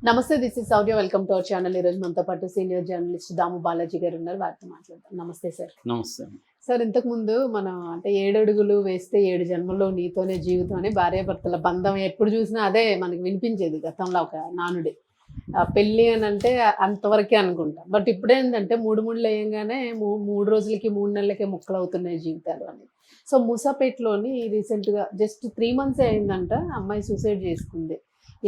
నమస్తే, this is Sourya. Welcome to our channel. ఈరోజు మనతో పాటు సీనియర్ జర్నలిస్ట్ దాము బాలాజీ గారు ఉన్నారు. వారితో మాట్లాడతాం. నమస్తే సార్. నమస్తే. సార్, ఇంతకుముందు మనం అంటే 7 అడుగులు వేస్తే 7 జన్మల్లో నీతోనే జీవితం అని భార్యాభర్తల బంధం ఎప్పుడు చూసినా అదే మనకి వినిపించేది గతంలో ఒక నానుడి. పెళ్ళి అని అంటే అంతవరకే అనుకుంటా. బట్ ఇప్పుడేంటంటే 3 ముళ్ళు వేయంగానే 3 రోజులకి 3 నెలలకే ముక్కలు అవుతున్నాయి జీవితాలు అని. సో మూసాపేటలోని రీసెంట్గా జస్ట్ 3 months అయిందంట అమ్మాయి సూసైడ్ చేసుకుంది.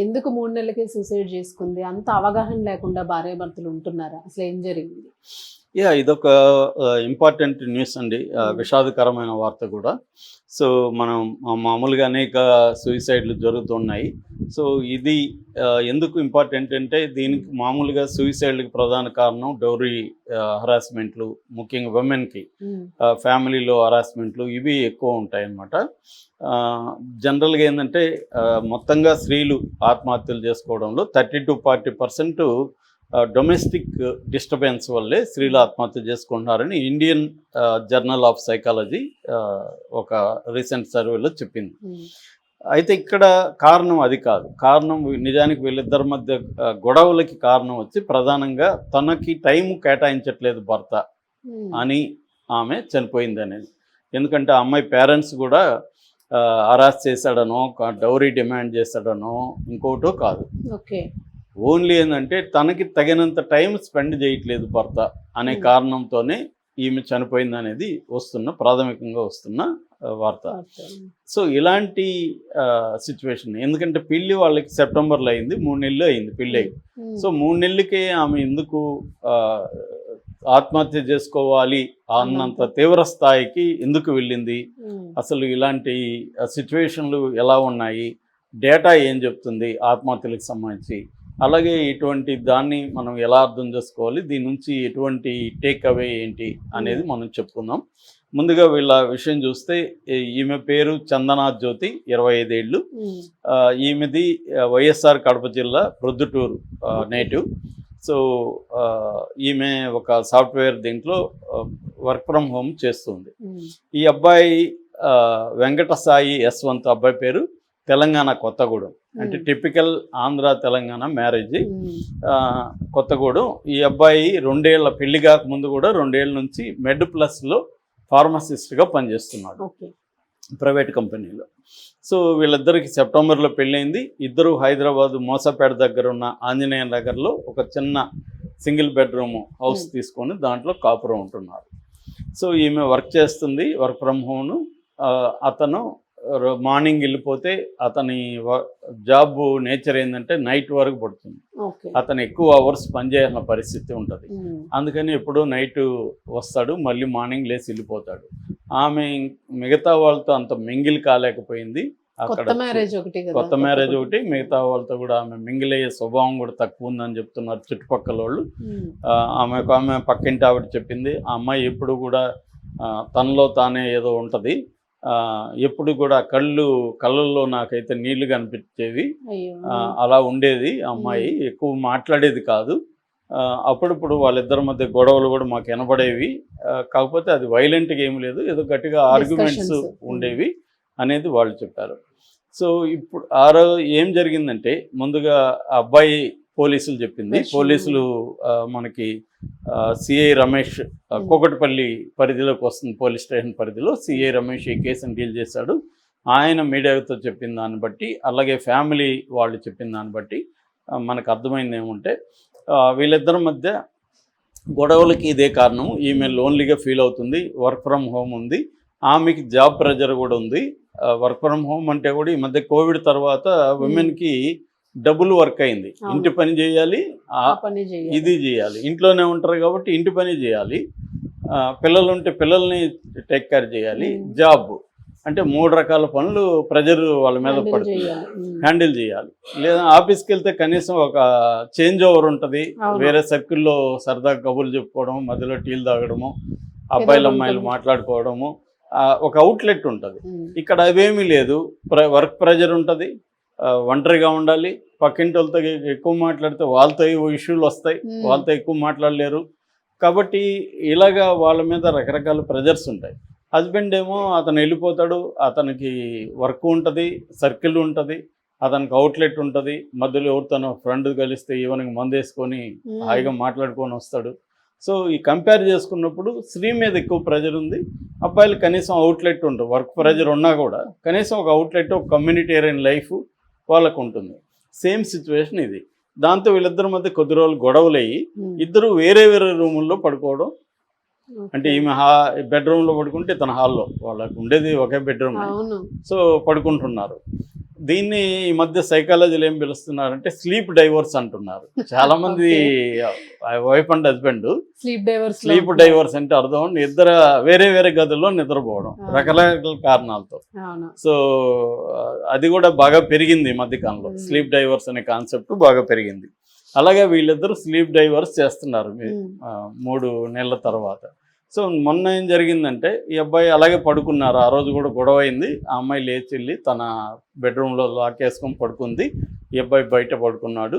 ఎందుకు 3 నెలలకే సూసైడ్ చేసుకుంది? అంత అవగాహన లేకుండా భార్యాభర్తలు ఉంటున్నారా? అసలు ఏం జరిగింది? ఇదొక ఇంపార్టెంట్ న్యూస్ అండి. విషాదకరమైన వార్త కూడా. సో మనం మామూలుగా అనేక సూసైడ్లు జరుగుతున్నాయి. సో ఇది ఎందుకు ఇంపార్టెంట్ అంటే దీనికి మామూలుగా సూసైడ్కి ప్రధాన కారణం డౌరీ హరాస్మెంట్లు, ముఖ్యంగా విమెన్కి ఫ్యామిలీలో హరాస్మెంట్లు ఇవి ఎక్కువ ఉంటాయి అన్నమాట. జనరల్గా ఏంటంటే మొత్తంగా స్త్రీలు ఆత్మహత్యలు చేసుకోవడంలో 30-40% డొమెస్టిక్ డిస్టర్బెన్స్ వల్లే స్త్రీలు ఆత్మహత్య చేసుకుంటున్నారని ఇండియన్ జర్నల్ ఆఫ్ సైకాలజీ ఒక రీసెంట్ సర్వేలో చెప్పింది. అయితే ఇక్కడ కారణం అది కాదు. కారణం నిజానికి వీళ్ళిద్దరి మధ్య గొడవలకి కారణం వచ్చి ప్రధానంగా తనకి టైం కేటాయించట్లేదు భర్త అని ఆమె చనిపోయింది అనేది. ఎందుకంటే ఆ అమ్మాయి పేరెంట్స్ కూడా హరాస్ చేశాడనో, డౌరీ డిమాండ్ చేశాడనో, ఇంకోటో కాదు. ఓకే, ఓన్లీ ఏంటంటే తనకి తగినంత టైం స్పెండ్ చేయట్లేదు భర్త అనే కారణంతోనే ఈమె చనిపోయింది అనేది ప్రాథమికంగా వస్తున్న వార్త. సో ఇలాంటి సిచ్యువేషన్, ఎందుకంటే పెళ్ళి వాళ్ళకి సెప్టెంబర్లో అయింది, 3 నెలలు అయింది పెళ్ళి అయింది. సో 3 నెలలకే ఆమె ఎందుకు ఆత్మహత్య చేసుకోవాలి అన్నంత తీవ్ర స్థాయికి ఎందుకు వెళ్ళింది? అసలు ఇలాంటి సిచ్యువేషన్లు ఎలా ఉన్నాయి? డేటా ఏం చెప్తుంది ఆత్మహత్యలకు సంబంధించి? అలాగే ఇటువంటి దాన్ని మనం ఎలా అర్థం చేసుకోవాలి, దీని నుంచి ఎటువంటి టేక్ అవే ఏంటి అనేది మనం చెప్పుకుందాం. ముందుగా వీళ్ళ విషయం చూస్తే ఈమె పేరు చందనా జ్యోతి, 25 ఏళ్ళు. ఈమెది వైఎస్ఆర్ కడప జిల్లా ప్రొద్దుటూరు నేటివ్. సో ఈమె ఒక సాఫ్ట్వేర్ దీంట్లో వర్క్ ఫ్రమ్ హోమ్ చేస్తుంది. ఈ అబ్బాయి వెంకట సాయి యశ్వంత్ అబ్బాయి పేరు, తెలంగాణ కొత్తగూడెం. అంటే టిపికల్ ఆంధ్ర తెలంగాణ మ్యారేజ్. కొత్తగూడెం. ఈ అబ్బాయి 2 ఏళ్ల పెళ్లి కాకముందు కూడా 2 ఏళ్ళ నుంచి మెడ్ ప్లస్లో ఫార్మసిస్ట్గా పనిచేస్తున్నాడు ప్రైవేట్ కంపెనీలో. సో వీళ్ళిద్దరికి సెప్టెంబర్లో పెళ్ళైంది. ఇద్దరు హైదరాబాద్ మోసాపేట దగ్గర ఉన్న ఆంజనేయ నగర్లో ఒక చిన్న సింగిల్ బెడ్రూమ్ హౌస్ తీసుకొని దాంట్లో కాపురం ఉంటున్నారు. సో ఈమె వర్క్ చేస్తుంది, వర్క్ ఫ్రమ్ హోమ్. అతను మార్నింగ్ వెళ్ళిపోతే అతని జాబ్ నేచర్ ఏంటంటే నైట్ వరకు పడుతుంది. అతను ఎక్కువ అవర్స్ పనిచేయాల్సిన పరిస్థితి ఉంటుంది. అందుకని ఎప్పుడూ నైట్ వస్తాడు, మళ్ళీ మార్నింగ్ లేచి వెళ్ళిపోతాడు. ఆమె మిగతా వాళ్ళతో అంత మింగిల్ కాలేకపోయింది. అక్కడ కొత్త మ్యారేజ్ ఒకటి, మిగతా వాళ్ళతో కూడా ఆమె మింగిల్ అయ్యే స్వభావం కూడా తక్కువ ఉందని చెప్తున్నారు చుట్టుపక్కల వాళ్ళు. ఆమె పక్కింటి ఆవిడ చెప్పింది, ఆ అమ్మాయి ఎప్పుడు కూడా తనలో తానే ఏదో ఉంటుంది, ఎప్పుడు కూడా కళ్ళల్లో నాకైతే నీళ్లు కనిపించేవి, అలా ఉండేది. అమ్మాయి ఎక్కువ మాట్లాడేది కాదు. అప్పుడప్పుడు వాళ్ళిద్దరి మధ్య గొడవలు కూడా మాకు వినపడేవి, కాకపోతే అది వైలెంట్గా ఏమి లేదు, ఏదో గట్టిగా ఆర్గ్యుమెంట్స్ ఉండేవి అనేది వాళ్ళు చెప్పారు. సో ఇప్పుడు ఏం జరిగిందంటే, ముందుగా అబ్బాయి పోలీసులు చెప్పింది. పోలీసులు మనకి సిఐ రమేష్, కోకటిపల్లి పరిధిలోకి వస్తుంది, పోలీస్ స్టేషన్ పరిధిలో సిఐ రమేష్ ఈ కేసును డీల్ చేశాడు. ఆయన మీడియాతో చెప్పిన దాన్ని బట్టి, అలాగే ఫ్యామిలీ వాళ్ళు చెప్పిన దాన్ని బట్టి మనకు అర్థమైంది ఏమంటే, వీళ్ళిద్దరి మధ్య గొడవలకి ఇదే కారణం. ఈమె లోన్లీగా ఫీల్ అవుతుంది, వర్క్ ఫ్రమ్ హోమ్ ఉంది, ఆమెకి జాబ్ ప్రెజర్ కూడా ఉంది. వర్క్ ఫ్రమ్ హోమ్ అంటే కూడా ఈ మధ్య కోవిడ్ తర్వాత విమెన్కి డబుల్ వర్క్ అయింది. ఇంటి పని చేయాలి, ఇది చేయాలి. ఇంట్లోనే ఉంటారు కాబట్టి ఇంటి పని చేయాలి, పిల్లలు ఉంటే పిల్లల్ని టేక్ కేర్ చేయాలి, జాబ్ అంటే 3 రకాల పనులు ప్రెజర్ వాళ్ళ మీద పడుతుంది, హ్యాండిల్ చేయాలి. లేదా ఆఫీస్కి వెళ్తే కనీసం ఒక చేంజ్ ఓవర్ ఉంటుంది, వేరే సర్కిల్లో సరదా కబుర్లు చెప్పుకోవడము, మధ్యలో టీలు తాగడము, అబ్బాయిలు అమ్మాయిలు మాట్లాడుకోవడము, ఒక అవుట్లెట్ ఉంటుంది. ఇక్కడ అవేమీ లేదు. వర్క్ ప్రెజర్ ఉంటుంది, ఒంటరిగా ఉండాలి, పక్కింటి వాళ్ళతో ఎక్కువ మాట్లాడితే వాళ్ళతో ఇష్యూలు వస్తాయి, వాళ్ళతో ఎక్కువ మాట్లాడలేరు. కాబట్టి ఇలాగా వాళ్ళ మీద రకరకాల ప్రెజర్స్ ఉంటాయి. హస్బెండ్ ఏమో అతను వెళ్ళిపోతాడు, అతనికి వర్క్ ఉంటుంది, సర్కిల్ ఉంటుంది, అతనికి అవుట్లెట్ ఉంటుంది, మధ్యలో ఎవరితోనో ఫ్రెండ్ కలిస్తే ఈవెనింగ్ మందు వేసుకొని హాయిగా మాట్లాడుకొని వస్తాడు. సో ఈ కంపేర్ చేసుకున్నప్పుడు స్త్రీ మీద ఎక్కువ ప్రెజర్ ఉంది, అబ్బాయిలు కనీసం అవుట్లెట్ ఉంటుంది. వర్క్ ప్రెజర్ ఉన్నా కూడా కనీసం ఒక అవుట్లెట్, ఒక కమ్యూనిటేరియన్ లైఫ్ వాళ్ళకు ఉంటుంది. సేమ్ సిచ్యువేషన్ ఇది. దాంతో వీళ్ళిద్దరి మధ్య కొద్ది రోజులు గొడవలు అయ్యి ఇద్దరు వేరే వేరే రూముల్లో పడుకోవడం. అంటే ఈమె బెడ్రూమ్లో పడుకుంటే తన హాల్లో, వాళ్ళకు ఉండేది ఒకే బెడ్రూమ్. సో పడుకుంటున్నారు. దీన్ని ఈ మధ్య సైకాలజీలో ఏం పిలుస్తున్నారంటే స్లీప్ డైవర్స్ అంటున్నారు. చాలా మంది wife and husband sleep divorce అంటే అర్థం ఇద్దరు వేరే వేరే గదుల్లో నిద్రపోవడం రకరకాల కారణాలతో. సో అది కూడా బాగా పెరిగింది ఈ మధ్యకాలంలో. స్లీప్ డైవర్స్ అనే కాన్సెప్ట్ బాగా పెరిగింది. అలాగే వీళ్ళిద్దరూ స్లీప్ డైవర్స్ చేస్తున్నారు 3 నెలల తర్వాత. సో మొన్న ఏం జరిగిందంటే ఈ అబ్బాయి అలాగే పడుకున్నారు. ఆ రోజు కూడా గొడవ అయింది. ఆ అమ్మాయి లేచి వెళ్ళి తన బెడ్రూమ్లో లాక్ వేసుకొని పడుకుంది. ఈ అబ్బాయి బయట పడుకున్నాడు.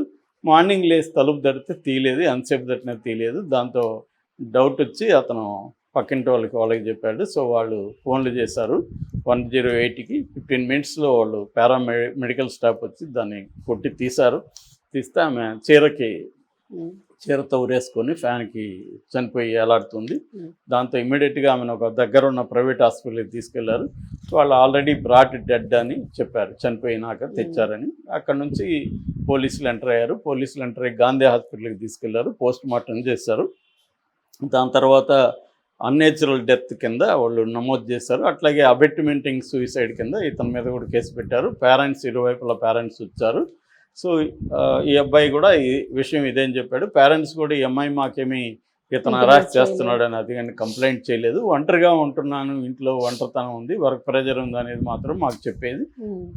మార్నింగ్ లేచి తలుపు తడితే తీయలేదు, ఎంతసేపు తట్టినా తీయలేదు. దాంతో డౌట్ వచ్చి అతను పక్కింటి వాళ్ళకి చెప్పాడు. సో వాళ్ళు ఫోన్లు చేశారు 108కి. 15 మినిట్స్లో వాళ్ళు మెడికల్ స్టాఫ్ వచ్చి దాన్ని కొట్టి తీస్తే ఆమె చీరతో ఉరేసుకొని ఫ్యాన్కి చనిపోయి ఎలాడుతుంది. దాంతో ఇమ్మీడియట్గా ఆమెను ఒక దగ్గర ఉన్న ప్రైవేట్ హాస్పిటల్కి తీసుకెళ్లారు. వాళ్ళు ఆల్రెడీ బ్రాట్ డెడ్ అని చెప్పారు, చనిపోయినాక తెచ్చారని. అక్కడ నుంచి పోలీసులు ఎంటర్ అయ్యారు. పోలీసులు ఎంటర్ అయ్యి గాంధీ హాస్పిటల్కి తీసుకెళ్లారు, పోస్ట్ మార్టం చేశారు. దాని తర్వాత అన్నేచురల్ డెత్ కింద వాళ్ళు నమోదు చేశారు. అట్లాగే అబెట్మెంటింగ్ సూసైడ్ కింద ఇతని మీద కూడా కేసు పెట్టారు. పేరెంట్స్, ఇరువైపుల పేరెంట్స్ వచ్చారు. సో ఈ అబ్బాయి కూడా ఈ విషయం ఇదేం చెప్పాడు. పేరెంట్స్ కూడా ఈ అమ్మాయి మాకేమీ ఇతను హరాస్ చేస్తున్నాడు అని అది కానీ కంప్లైంట్ చేయలేదు. ఒంటరిగా ఉంటున్నాను, ఇంట్లో ఒంటరితనం ఉంది, వర్క్ ప్రెజర్ ఉంది అనేది మాత్రం మాకు చెప్పేది.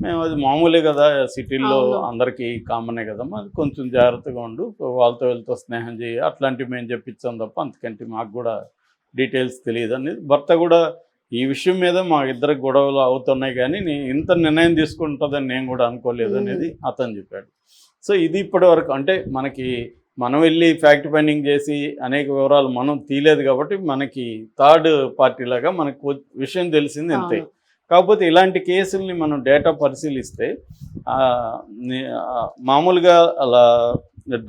మేము అది మామూలే కదా, సిటీల్లో అందరికీ కామనే కదమ్మా, అది కొంచెం జాగ్రత్తగా ఉండు, వాళ్ళతో వీళ్ళతో స్నేహం చేయి అట్లాంటివి మేము చెప్పించాం తప్ప అంతకంటే మాకు కూడా డీటెయిల్స్ తెలియదు అనేది. భర్త కూడా ఈ విషయం మీద మా ఇద్దరికి గొడవలు అవుతున్నాయి కానీ ఇంత నిర్ణయం తీసుకుంటుందని నేను కూడా అనుకోలేదు అనేది అతను చెప్పాడు. సో ఇది ఇప్పటి వరకు అంటే మనం వెళ్ళి ఫ్యాక్ట్ ఫైండింగ్ చేసి అనేక వివరాలు మనం తీయలేదు కాబట్టి మనకి థర్డ్ పార్టీ లాగా మనకు విషయం తెలిసింది అంతే. కాకపోతే ఇలాంటి కేసుల్ని మనం డేటా పరిశీలిస్తే మామూలుగా అలా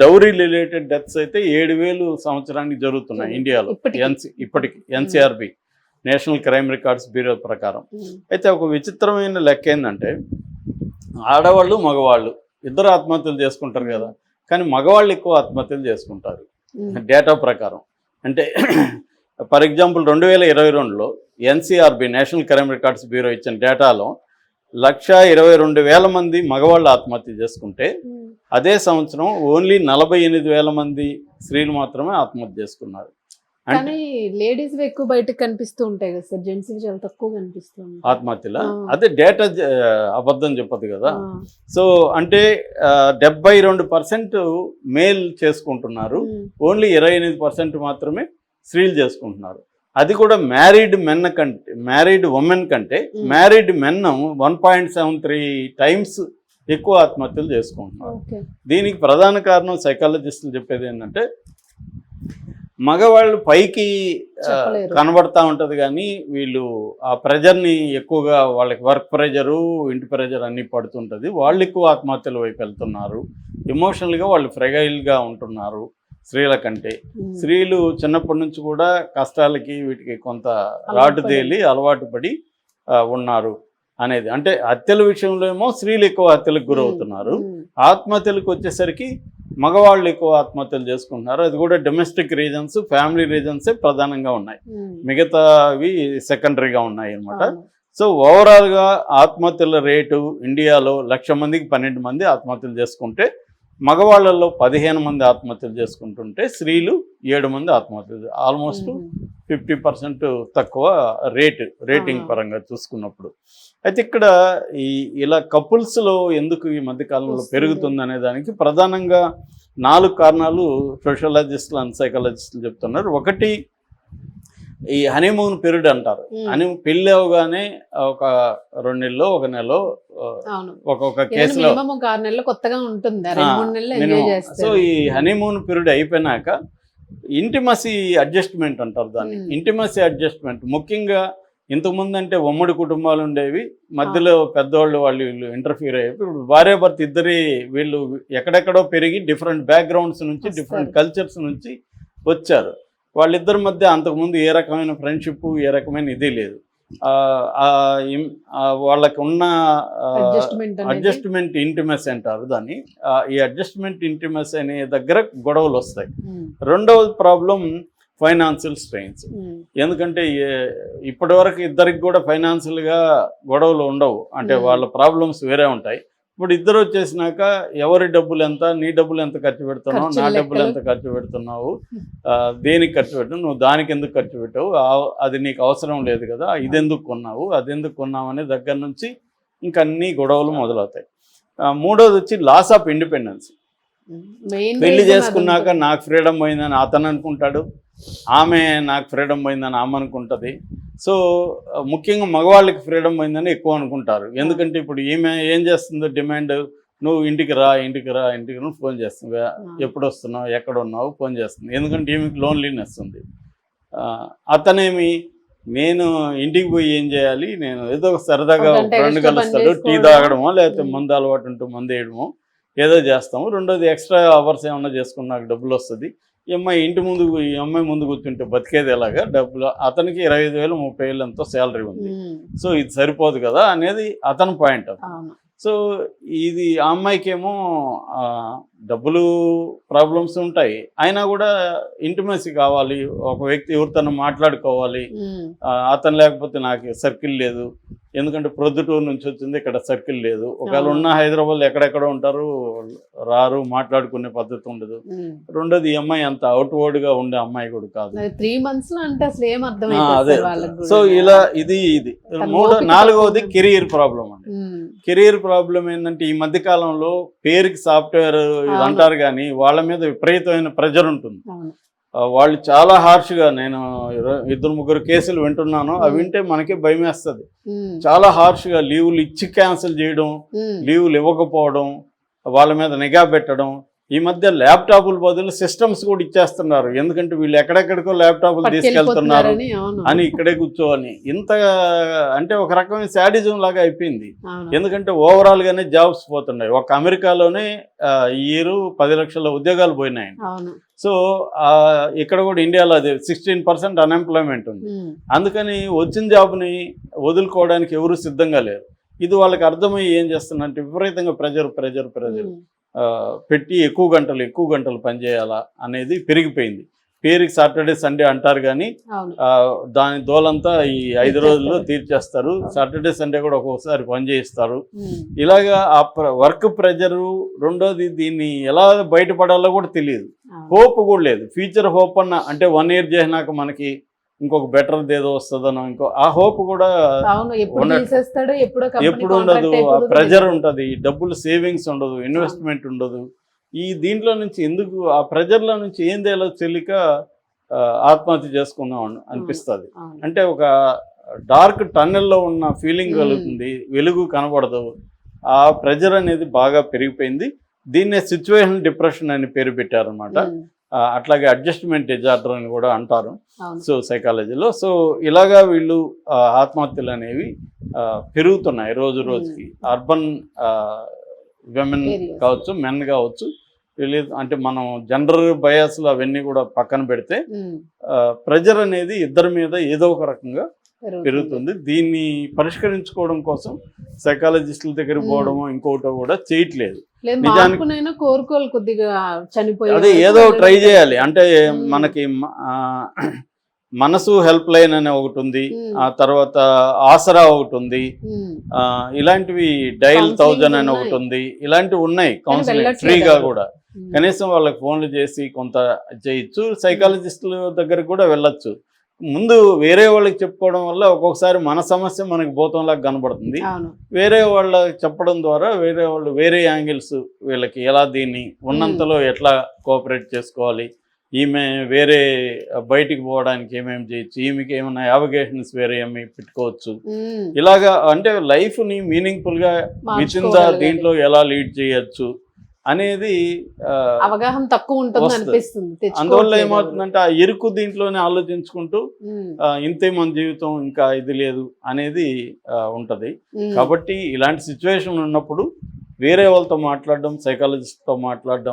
డౌరీ రిలేటెడ్ డెత్స్ అయితే 7,000 సంవత్సరానికి జరుగుతున్నాయి ఇండియాలో ఇప్పటికి NCRB national crime records bureau ప్రకారం. అయితే ఒక విచిత్రమైన లెక్క ఏంటంటే ఆడవాళ్ళు మగవాళ్ళు ఇద్దరు ఆత్మహత్యలు చేసుకుంటారు కదా, కానీ మగవాళ్ళు ఎక్కువ ఆత్మహత్యలు చేసుకుంటారు డేటా ప్రకారం. అంటే ఫర్ ఎగ్జాంపుల్ 2022లో NCRB national crime records bureau ఇచ్చిన డేటాలో 122,000 మంది మగవాళ్ళు ఆత్మహత్య చేసుకుంటే అదే సంవత్సరం ఓన్లీ 48,000 మంది స్త్రీలు మాత్రమే ఆత్మహత్య చేసుకున్నారు. కానీ లేడీస్ ఎక్కువ బయటకు కనిపిస్తూ ఉంటాయి కదా సార్, జెంట్స్ చాలా తక్కువ కనిపిస్తుంది ఆత్మహత్యల. అదే డేటా అబద్ధం చెప్పదు కదా. సో అంటే 72% మేల్ చేసుకుంటున్నారు, ఓన్లీ 28% మాత్రమే స్త్రీలు చేసుకుంటున్నారు. అది కూడా మ్యారీడ్ ఉమెన్ కంటే మ్యారీడ్ మెన్ 1.73 టైమ్స్ ఎక్కువ ఆత్మహత్యలు చేసుకుంటున్నారు. దీనికి ప్రధాన కారణం సైకాలజిస్టులు చెప్పేది ఏంటంటే మగవాళ్ళు పైకి కనబడతా ఉంటుంది కానీ వీళ్ళు ఆ ప్రెజర్ని ఎక్కువగా వాళ్ళకి వర్క్ ప్రెజరు, ఇంటి ప్రెజర్ అన్నీ పడుతుంటుంది. వాళ్ళు ఎక్కువ ఆత్మహత్యల వైపు వెళ్తున్నారు. ఎమోషనల్గా వాళ్ళు ఫ్రెగైల్గా ఉంటున్నారు స్త్రీల కంటే. స్త్రీలు చిన్నప్పటి నుంచి కూడా కష్టాలకి వీటికి కొంత రాటు తేలి అలవాటు పడి ఉన్నారు అనేది. అంటే హత్యల విషయంలో ఏమో స్త్రీలు ఎక్కువ హత్యలకు గురవుతున్నారు, ఆత్మహత్యలకు వచ్చేసరికి మగవాళ్ళు ఎక్కువ ఆత్మహత్యలు చేసుకుంటున్నారు. అది కూడా డొమెస్టిక్ రీజన్స్, ఫ్యామిలీ రీజన్సే ప్రధానంగా ఉన్నాయి, మిగతావి సెకండరీగా ఉన్నాయి అన్నమాట. సో ఓవరాల్గా ఆత్మహత్యల రేటు ఇండియాలో 1,00,000 మందికి 12 మంది ఆత్మహత్యలు చేసుకుంటే మగవాళ్ళల్లో 15 మంది ఆత్మహత్యలు చేసుకుంటుంటే స్త్రీలు 7 మంది ఆత్మహత్యలు, ఆల్మోస్ట్ 50% తక్కువ రేటింగ్ పరంగా చూసుకున్నప్పుడు. అయితే ఇక్కడ ఇలా కపుల్స్లో ఎందుకు ఈ మధ్యకాలంలో పెరుగుతుంది అనే దానికి ప్రధానంగా 4 కారణాలు సోషియాలజిస్టులు అండ్ సైకాలజిస్టులు చెప్తున్నారు. ఒకటి ఈ హనీమూన్ పీరియడ్ అంటారు. పెళ్ళి అవగానే ఒక 2 నెలలో 1 నెలలో ఒక్కొక్క కేసులో కొత్తగా ఉంటుంది. సో ఈ హనీమూన్ పీరియడ్ అయిపోయినాక ఇంటిమసీ అడ్జస్ట్మెంట్ అంటారు దాన్ని. ఇంటిమసీ అడ్జస్ట్మెంట్ ముఖ్యంగా ఇంతకుముందు అంటే ఉమ్మడి కుటుంబాలు ఉండేవి, మధ్యలో పెద్దవాళ్ళు వాళ్ళు వీళ్ళు ఇంటర్ఫీర్ అయ్యారు. ఇప్పుడు భార్యాభర్త ఇద్దరి వీళ్ళు ఎక్కడెక్కడో పెరిగి డిఫరెంట్ బ్యాక్గ్రౌండ్స్ నుంచి డిఫరెంట్ కల్చర్స్ నుంచి వచ్చారు. వాళ్ళిద్దరి మధ్య అంతకుముందు ఏ రకమైన ఫ్రెండ్షిప్ ఏ రకమైన ఇది లేదు. వాళ్ళకు ఉన్న అడ్జస్ట్మెంట్ ఇంటిమసీ అంటారు దాన్ని. ఈ అడ్జస్ట్మెంట్ ఇంటిమసీ అనే దగ్గర గొడవలు వస్తాయి. రెండవ ప్రాబ్లం ఫైనాన్షియల్ స్ట్రెయిన్స్. ఎందుకంటే ఇప్పటి వరకు ఇద్దరికి కూడా ఫైనాన్షియల్గా గొడవలు ఉండవు, అంటే వాళ్ళ ప్రాబ్లమ్స్ వేరే ఉంటాయి. ఇప్పుడు ఇద్దరు వచ్చేసినాక ఎవరి డబ్బులు ఎంత, నీ డబ్బులు ఎంత ఖర్చు పెడుతున్నావు, నా డబ్బులు ఎంత ఖర్చు పెడుతున్నావు, దేనికి ఖర్చు పెట్టావు, నువ్వు దానికి ఎందుకు ఖర్చు పెట్టావు, అది నీకు అవసరం లేదు కదా, ఇది ఎందుకు కొన్నావు, అది ఎందుకు కొన్నావు అనే దగ్గర నుంచి ఇంకా అన్ని గొడవలు మొదలవుతాయి. మూడోది వచ్చి లాస్ ఆఫ్ ఇండిపెండెన్స్. పెళ్లి చేసుకున్నాక నాకు ఫ్రీడమ్ పోయిందని అతను అనుకుంటాడు, ఆమె నాకు ఫ్రీడమ్ పోయిందని ఆమె అనుకుంటుంది. సో ముఖ్యంగా మగవాళ్ళకి ఫ్రీడమ్ పోయిందని ఎక్కువ అనుకుంటారు. ఎందుకంటే ఇప్పుడు ఈమె ఏం చేస్తుందో డిమాండ్, నువ్వు ఇంటికి రా నువ్వు ఫోన్ చేస్తుంది, ఎప్పుడు వస్తున్నావు, ఎక్కడ ఉన్నావు, ఫోన్ చేస్తుంది. ఎందుకంటే ఈమెకి లోన్లీనెస్ ఉంది. అతనేమి నేను ఇంటికి పోయి ఏం చేయాలి, నేను ఏదో సరదాగా ఫ్రెండ్ కలుస్తాడు, టీ తాగడమో లేకపోతే మందు అలవాటు ఉంటూ మందు వేయడమో ఏదో చేస్తాము. రెండోది ఎక్స్ట్రా అవర్స్ ఏమన్నా చేసుకుని నాకు డబ్బులు వస్తుంది. ఈ అమ్మాయి ముందు కూర్చుంటే బతికేది ఎలాగా, డబ్బులు అతనికి 25,000 30,000 ఎంతో శాలరీ ఉంది, సో ఇది సరిపోదు కదా అనేది అతని పాయింట్. సో ఇది ఆ అమ్మాయికేమో డబ్బులు ప్రాబ్లమ్స్ ఉంటాయి, అయినా కూడా ఇంటిమసీ కావాలి, ఒక వ్యక్తి ఎవరితో మాట్లాడుకోవాలి. అతను లేకపోతే నాకు సర్కిల్ లేదు, ఎందుకంటే ప్రొద్దుటూరు నుంచి వచ్చింది, ఇక్కడ సర్కిల్ లేదు. ఒకవేళ ఉన్న హైదరాబాద్లో ఎక్కడెక్కడ ఉంటారు, రారు, మాట్లాడుకునే పద్ధతి ఉండదు. రెండోది ఈ అమ్మాయి అంత అవుట్వర్డ్గా ఉండే అమ్మాయి కూడా కాదు. 3 months అంటే అసలు ఏం అర్థం. అదే సో ఇలా ఇది నాలుగవది కెరీర్ ప్రాబ్లం అండి. కెరీర్ ప్రాబ్లం ఏంటంటే ఈ మధ్య కాలంలో పేరుకి సాఫ్ట్వేర్ అంటారు కానీ వాళ్ళ మీద విపరీతమైన ప్రెజర్ ఉంటుంది. వాళ్ళు చాలా హార్ష్గా, నేను 2-3 కేసులు వింటున్నాను, అవి వింటే మనకి భయం వేస్తుంది. చాలా హార్ష్గా లీవులు ఇచ్చి క్యాన్సిల్ చేయడం, లీవులు ఇవ్వకపోవడం, వాళ్ళ మీద నిఘా పెట్టడం. ఈ మధ్య ల్యాప్టాప్ల బదులు సిస్టమ్స్ కూడా ఇచ్చేస్తున్నారు, ఎందుకంటే వీళ్ళు ఎక్కడెక్కడికో ల్యాప్టాప్లు తీసుకెళ్తున్నారు అని ఇక్కడే కూర్చోని. ఇంత అంటే ఒక రకమైన శాడిజం లాగా అయిపోయింది. ఎందుకంటే ఓవరాల్ గానే జాబ్స్ పోతున్నాయి. ఒక అమెరికాలోనే ఈ ఇయర్ 10 లక్షల ఉద్యోగాలు పోయినాయి. సో ఇక్కడ కూడా ఇండియాలో అదే 16% అన్ఎంప్లాయ్మెంట్ ఉంది. అందుకని వచ్చిన జాబ్ని వదులుకోవడానికి ఎవరు సిద్ధంగా లేరు. ఇది వాళ్ళకి అర్థమయ్యి ఏం చేస్తున్నారంటే విపరీతంగా ప్రెజర్ పెట్టి ఎక్కువ గంటలు పనిచేయాలా అనేది పెరిగిపోయింది. పేరుకి సాటర్డే సండే అంటారు కానీ దాని దోలంతా ఈ 5 రోజుల్లో తీర్చేస్తారు. సాటర్డే సండే కూడా ఒక్కొక్కసారి పని చేయిస్తారు. ఇలాగా ఆ వర్క్ ప్రెజరు. రెండోది దీన్ని ఎలా బయటపడాలో కూడా తెలియదు, హోప్ కూడా లేదు. ఫ్యూచర్ హోప్ అంటే 1 year చేసినాక మనకి ఇంకొక బెటర్ ఏదో వస్తుందనో ఇంకో ఆ హోప్ కూడా ఎప్పుడు ఉండదు. ఆ ప్రెజర్ ఉంటుంది, డబ్బులు సేవింగ్స్ ఉండదు, ఇన్వెస్ట్మెంట్ ఉండదు. ఈ దీంట్లో నుంచి ఎందుకు ఆ ప్రెజర్లో నుంచి ఏం తేలో తెలియక ఆత్మహత్య చేసుకుందాం అనిపిస్తుంది. అంటే ఒక డార్క్ టన్నెల్లో ఉన్న ఫీలింగ్ కలుగుతుంది, వెలుగు కనబడదు. ఆ ప్రెజర్ అనేది బాగా పెరిగిపోయింది. దీన్నే సిచ్యువేషన్ డిప్రెషన్ అని పేరు పెట్టారనమాట. అట్లాగే అడ్జస్ట్మెంట్ డిజార్డర్ అని కూడా అంటారు సో సైకాలజీలో. సో ఇలాగా వీళ్ళు ఆత్మహత్యలు అనేవి పెరుగుతున్నాయి రోజు రోజుకి. అర్బన్ విమెన్ కావచ్చు, మెన్ కావచ్చు, అంటే మనం జెండర్ బయాస్లు అవన్నీ కూడా పక్కన పెడితే ప్రెజర్ అనేది ఇద్దరి మీద ఏదో ఒక రకంగా పెరుగుతుంది. దీన్ని పరిష్కరించుకోవడం కోసం సైకాలజిస్టుల దగ్గర పోవడమో ఇంకోటో కూడా చేయట్లేదు. కోరుకోవాలి కొద్దిగా చనిపోయి అదే ఏదో ట్రై చేయాలి. అంటే మనకి మనసు హెల్ప్ లైన్ అనే ఒకటి ఉంది, ఆ తర్వాత ఆసరా ఒకటి ఉంది, ఇలాంటివి డైల్ 1000 అని ఒకటి ఉంది. ఇలాంటివి ఉన్నాయి కౌన్సిలింగ్ ఫ్రీగా కూడా. కనీసం వాళ్ళకి ఫోన్లు చేసి కొంత చేయొచ్చు. సైకాలజిస్టుల దగ్గర కూడా వెళ్ళొచ్చు. ముందు వేరే వాళ్ళకి చెప్పుకోవడం వల్ల ఒక్కొక్కసారి మన సమస్య మనకి భూతంలాగా కనబడుతుంది. వేరే వాళ్ళకి చెప్పడం ద్వారా వేరే యాంగిల్స్ వీళ్ళకి ఎలా దీన్ని ఉన్నంతలో ఎట్లా కోఆపరేట్ చేసుకోవాలి, ఈమె వేరే బయటికి పోవడానికి ఏమేమి చేయొచ్చు, ఈమెకి ఏమైనా యావిగేషన్స్ వేరే ఏమి పెట్టుకోవచ్చు. ఇలాగా అంటే లైఫ్ని మీనింగ్ఫుల్గా విత్ ఇన్ ద దీంట్లో ఎలా లీడ్ చేయొచ్చు, అనేది అవగాహన తక్కువ ఉంటుంది వస్తుంది. అనిపిస్తుంది. అందువల్ల తెచ్చుకోవట్లేదు ఏమవుతుందంటే ఆ ఇరుకు దీంట్లోనే ఆలోచించుకుంటూ ఉమ్, ఇంతే మన జీవితం, ఇంకా ఇది లేదు అనేది ఉంటది. ఉమ్. కాబట్టి ఇలాంటి సిచ్యువేషన్ ఉన్నప్పుడు వేరే వాళ్ళతో మాట్లాడడం, సైకాలజిస్ట్తో మాట్లాడడం